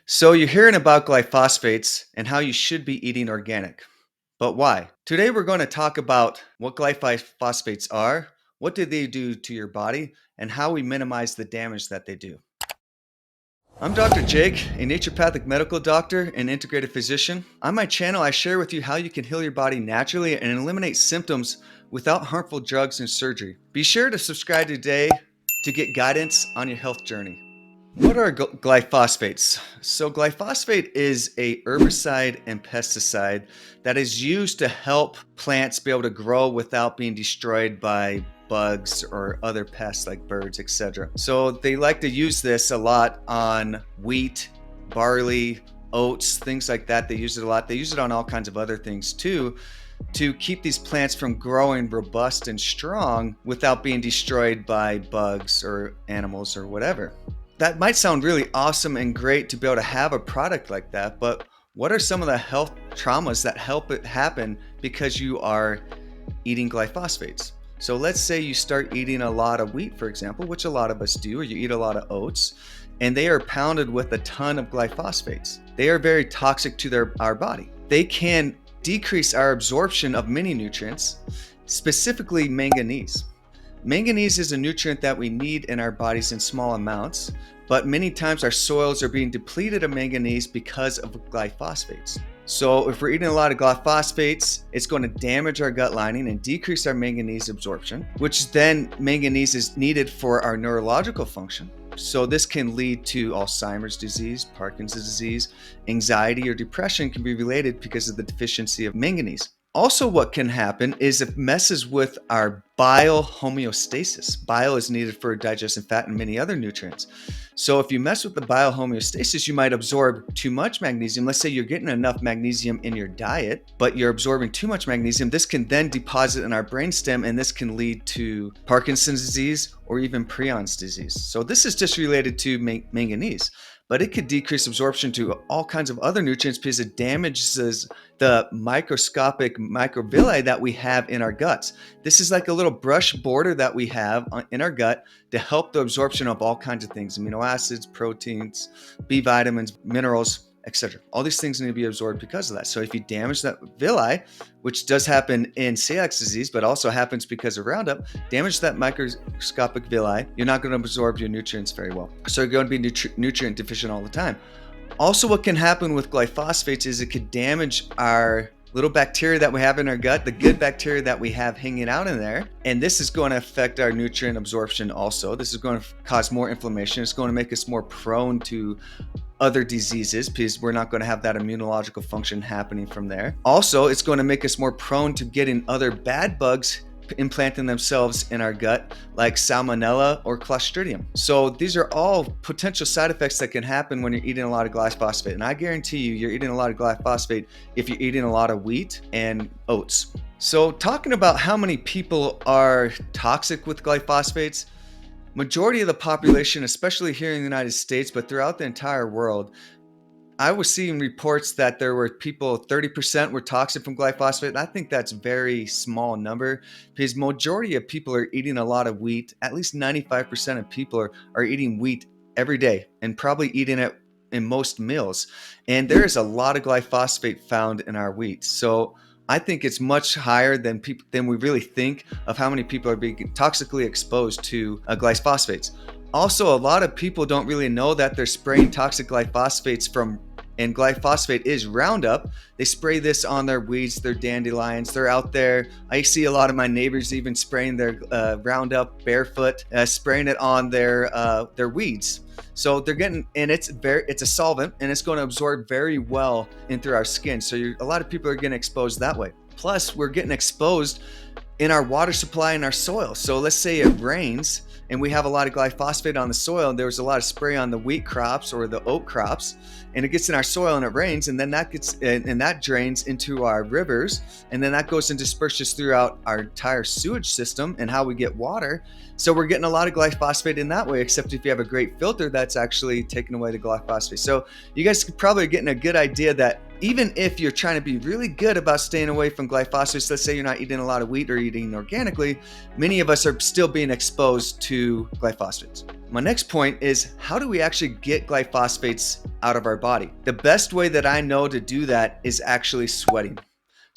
So you're hearing about glyphosates and how you should be eating organic. But why? Today we're going to talk about what glyphosates are, what do they do to your body, and how we minimize the damage that they do. I'm Dr. Jake, a naturopathic medical doctor and integrative physician. On my channel, I share with you how you can heal your body naturally and eliminate symptoms without harmful drugs and surgery. Be sure to subscribe today to get guidance on your health journey. What are glyphosates? So glyphosate is a herbicide and pesticide that is used to help plants be able to grow without being destroyed by bugs or other pests like birds, etc. So they like to use this a lot on wheat, barley, oats, things like that. They use it a lot. They use it on all kinds of other things too, to keep these plants from growing robust and strong without being destroyed by bugs or animals or whatever. That might sound really awesome and great to be able to have a product like that, but what are some of the health traumas that help it happen because you are eating glyphosates? So let's say you start eating a lot of wheat, for example, which a lot of us do, or you eat a lot of oats, and they are pounded with a ton of glyphosates. They are very toxic to our body. They can decrease our absorption of many nutrients, specifically manganese. Manganese is a nutrient that we need in our bodies in small amounts, but many times our soils are being depleted of manganese because of glyphosates. So if we're eating a lot of glyphosates, it's going to damage our gut lining and decrease our manganese absorption, which then manganese is needed for our neurological function. So this can lead to Alzheimer's disease, Parkinson's disease, anxiety or depression can be related because of the deficiency of manganese. Also, what can happen is it messes with our bile homeostasis. Bile is needed for digesting fat and many other nutrients. So if you mess with the bile homeostasis, you might absorb too much magnesium. Let's say you're getting enough magnesium in your diet, but you're absorbing too much magnesium. This can then deposit in our brainstem, and this can lead to Parkinson's disease or even prions disease. So this is just related to manganese, but it could decrease absorption to all kinds of other nutrients because it damages the microscopic microvilli that we have in our guts. This is like a little brush border that we have in our gut to help the absorption of all kinds of things, amino acids, proteins, B vitamins, minerals, etc. All these things need to be absorbed because of that. So if you damage that villi, which does happen in celiac disease, but also happens because of Roundup, damage that microscopic villi, you're not going to absorb your nutrients very well. So you're going to be nutrient deficient all the time. Also, what can happen with glyphosates is it could damage our little bacteria that we have in our gut, the good bacteria that we have hanging out in there. And this is going to affect our nutrient absorption also. This is going to cause more inflammation. It's going to make us more prone to other diseases because we're not going to have that immunological function happening from there. Also, it's going to make us more prone to getting other bad bugs implanting themselves in our gut, like salmonella or clostridium. So these are all potential side effects that can happen when you're eating a lot of glyphosate. And I guarantee you're eating a lot of glyphosate if you're eating a lot of wheat and oats. So talking about how many people are toxic with glyphosates, majority of the population, especially here in the United States, but throughout the entire world, I was seeing reports that there were people, 30% were toxic from glyphosate. I think that's a very small number because majority of people are eating a lot of wheat. At least 95% of people are eating wheat every day and probably eating it in most meals. And there is a lot of glyphosate found in our wheat. So I think it's much higher than we really think of how many people are being toxically exposed to glyphosates. Also, a lot of people don't really know that they're spraying toxic glyphosates and glyphosate is Roundup. They spray this on their weeds, their dandelions. They're out there. I see a lot of my neighbors even spraying their Roundup barefoot, spraying it on their weeds. So they're getting, and it's a solvent, and it's going to absorb very well in through our skin. So a lot of people are getting exposed that way. Plus, we're getting exposed in our water supply in our soil. So let's say it rains and we have a lot of glyphosate on the soil, and there was a lot of spray on the wheat crops or the oat crops, and it gets in our soil and it rains, and then that drains into our rivers, and then that goes and disperses throughout our entire sewage system and how we get water. So we're getting a lot of glyphosate in that way, except if you have a great filter that's actually taking away the glyphosate. So you guys could probably getting a good idea that even if you're trying to be really good about staying away from glyphosates, let's say you're not eating a lot of wheat or eating organically, many of us are still being exposed to glyphosates. My next point is, how do we actually get glyphosates out of our body? The best way that I know to do that is actually sweating.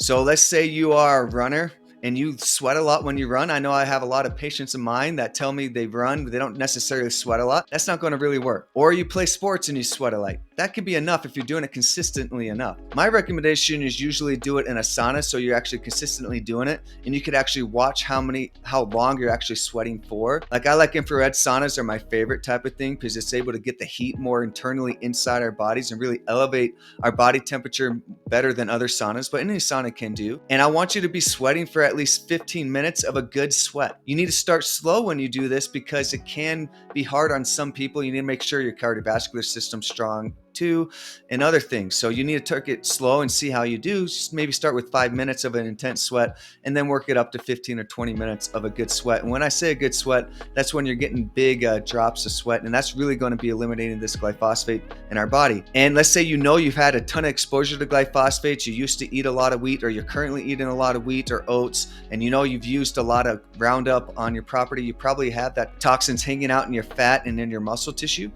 So let's say you are a runner and you sweat a lot when you run. I know I have a lot of patients of mine that tell me they run, but they don't necessarily sweat a lot. That's not going to really work. Or you play sports and you sweat a lot. That could be enough if you're doing it consistently enough. My recommendation is usually do it in a sauna, so you're actually consistently doing it, and you could actually watch how long you're actually sweating for. Like, I like infrared saunas, are my favorite type of thing because it's able to get the heat more internally inside our bodies and really elevate our body temperature better than other saunas, but any sauna can do. And I want you to be sweating for at least 15 minutes of a good sweat. You need to start slow when you do this because it can be hard on some people. You need to make sure your cardiovascular system's strong too, and other things. So you need to take it slow and see how you do. Just maybe start with 5 minutes of an intense sweat and then work it up to 15 or 20 minutes of a good sweat. And when I say a good sweat, that's when you're getting big drops of sweat, and that's really going to be eliminating this glyphosate in our body. And let's say you've had a ton of exposure to glyphosates, you used to eat a lot of wheat, or you're currently eating a lot of wheat or oats, and you've used a lot of Roundup on your property. You probably have that toxins hanging out in your fat and in your muscle tissue.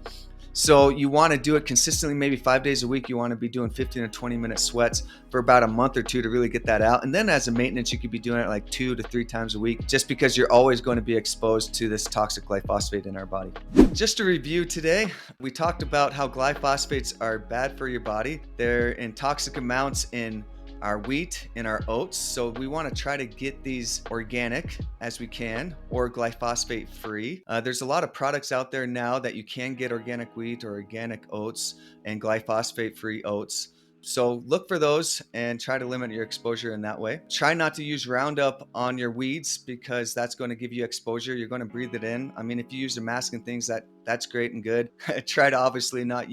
So you want to do it consistently, maybe 5 days a week. You want to be doing 15 to 20 minute sweats for about a month or two to really get that out. And then as a maintenance, you could be doing it like 2 to 3 times a week, just because you're always going to be exposed to this toxic glyphosate in our body. Just to review today, we talked about how glyphosates are bad for your body. They're in toxic amounts in our wheat and our oats. So we want to try to get these organic as we can, or glyphosate free. There's a lot of products out there now that you can get organic wheat or organic oats and glyphosate free oats. So look for those and try to limit your exposure in that way. Try not to use Roundup on your weeds because that's going to give you exposure. You're going to breathe it in. I mean, if you use a mask and things, that's great and good. Try to obviously not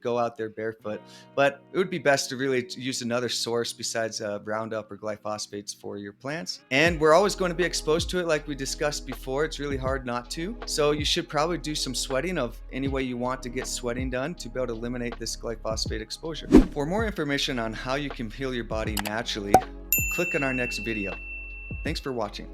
go out there barefoot, but it would be best to really use another source besides Roundup or glyphosates for your plants. And we're always going to be exposed to it, like we discussed before. It's really hard not to. So you should probably do some sweating of any way you want to get sweating done to be able to eliminate this glyphosate exposure. For more information on how you can heal your body naturally, click on our next video. Thanks for watching.